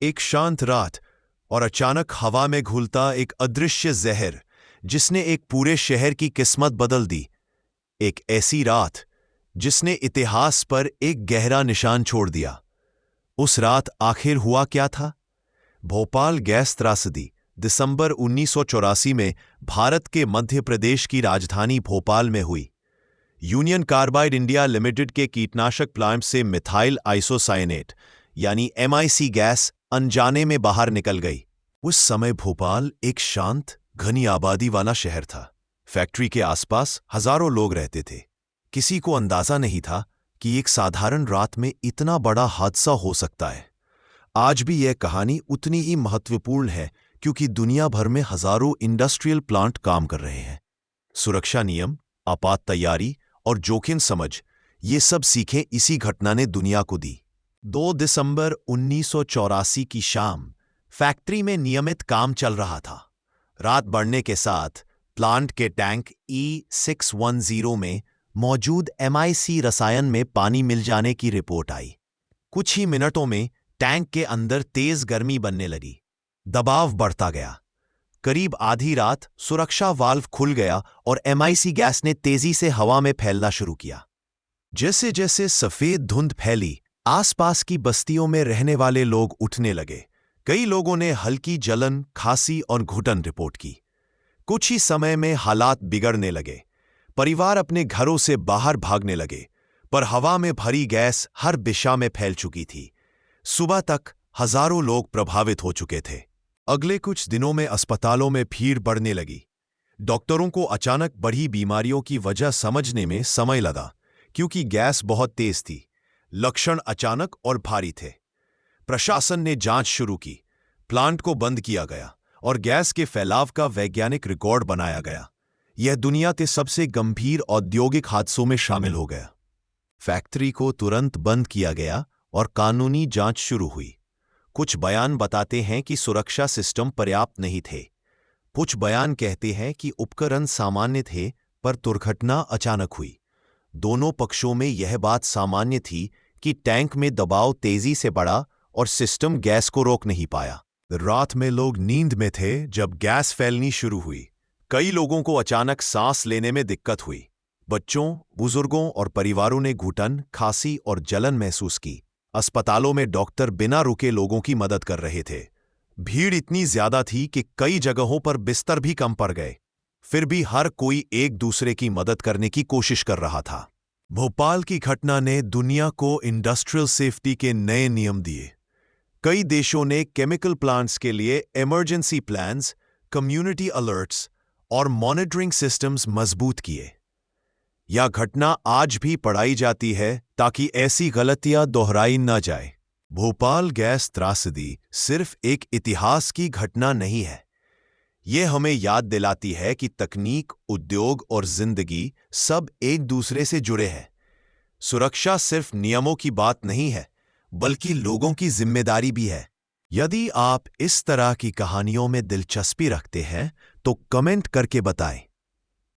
एक शांत रात और अचानक हवा में घुलता एक अदृश्य जहर जिसने एक पूरे शहर की किस्मत बदल दी। एक ऐसी रात जिसने इतिहास पर एक गहरा निशान छोड़ दिया। उस रात आखिर हुआ क्या था? भोपाल गैस त्रासदी दिसंबर 1984 में भारत के मध्य प्रदेश की राजधानी भोपाल में हुई। यूनियन कार्बाइड इंडिया लिमिटेड के कीटनाशक प्लांट से मिथाइल आइसोसाइनेट यानी MIC गैस अनजाने में बाहर निकल गई। उस समय भोपाल एक शांत घनी आबादी वाला शहर था। फैक्ट्री के आसपास हजारों लोग रहते थे। किसी को अंदाजा नहीं था कि एक साधारण रात में इतना बड़ा हादसा हो सकता है। आज भी यह कहानी उतनी ही महत्वपूर्ण है क्योंकि दुनिया भर में हजारों इंडस्ट्रियल प्लांट काम कर रहे हैं। सुरक्षा नियम, आपात तैयारी और जोखिम समझ, ये सब सीखें इसी घटना ने दुनिया को दी। 2 दिसंबर 1984 की शाम फैक्ट्री में नियमित काम चल रहा था। रात बढ़ने के साथ प्लांट के टैंक E610 में मौजूद MIC रसायन में पानी मिल जाने की रिपोर्ट आई। कुछ ही मिनटों में टैंक के अंदर तेज गर्मी बनने लगी। दबाव बढ़ता गया। करीब आधी रात सुरक्षा वाल्व खुल गया और MIC गैस ने तेजी से हवा में फैलना शुरू किया। जैसे जैसे सफेद धुंध फैली, आसपास की बस्तियों में रहने वाले लोग उठने लगे। कई लोगों ने हल्की जलन, खांसी और घुटन रिपोर्ट की। कुछ ही समय में हालात बिगड़ने लगे। परिवार अपने घरों से बाहर भागने लगे, पर हवा में भरी गैस हर दिशा में फैल चुकी थी। सुबह तक हजारों लोग प्रभावित हो चुके थे। अगले कुछ दिनों में अस्पतालों में भीड़ बढ़ने लगी। डॉक्टरों को अचानक बढ़ी बीमारियों की वजह समझने में समय लगा, क्योंकि गैस बहुत तेज थी। लक्षण अचानक और भारी थे। प्रशासन ने जांच शुरू की, प्लांट को बंद किया गया और गैस के फैलाव का वैज्ञानिक रिकॉर्ड बनाया गया। यह दुनिया के सबसे गंभीर औद्योगिक हादसों में शामिल हो गया। फैक्ट्री को तुरंत बंद किया गया और कानूनी जांच शुरू हुई। कुछ बयान बताते हैं कि सुरक्षा सिस्टम पर्याप्त नहीं थे। कुछ बयान कहते हैं कि उपकरण सामान्य थे, पर दुर्घटना अचानक हुई। दोनों पक्षों में यह बात सामान्य थी कि टैंक में दबाव तेजी से बढ़ा और सिस्टम गैस को रोक नहीं पाया। रात में लोग नींद में थे जब गैस फैलनी शुरू हुई। कई लोगों को अचानक सांस लेने में दिक्कत हुई। बच्चों, बुजुर्गों और परिवारों ने घुटन, खांसी और जलन महसूस की। अस्पतालों में डॉक्टर बिना रुके लोगों की मदद कर रहे थे। भीड़ इतनी ज्यादा थी कि कई जगहों पर बिस्तर भी कम पड़ गए। फिर भी हर कोई एक दूसरे की मदद करने की कोशिश कर रहा था। भोपाल की घटना ने दुनिया को इंडस्ट्रियल सेफ्टी के नए नियम दिए। कई देशों ने केमिकल प्लांट्स के लिए इमरजेंसी प्लान्स, कम्युनिटी अलर्ट्स और मॉनिटरिंग सिस्टम्स मजबूत किए। यह घटना आज भी पढ़ाई जाती है ताकि ऐसी गलतियां दोहराई न जाए। भोपाल गैस त्रासदी सिर्फ एक इतिहास की घटना नहीं है। यह हमें याद दिलाती है कि तकनीक, उद्योग और जिंदगी सब एक दूसरे से जुड़े हैं। सुरक्षा सिर्फ नियमों की बात नहीं है, बल्कि लोगों की जिम्मेदारी भी है। यदि आप इस तरह की कहानियों में दिलचस्पी रखते हैं तो कमेंट करके बताएं।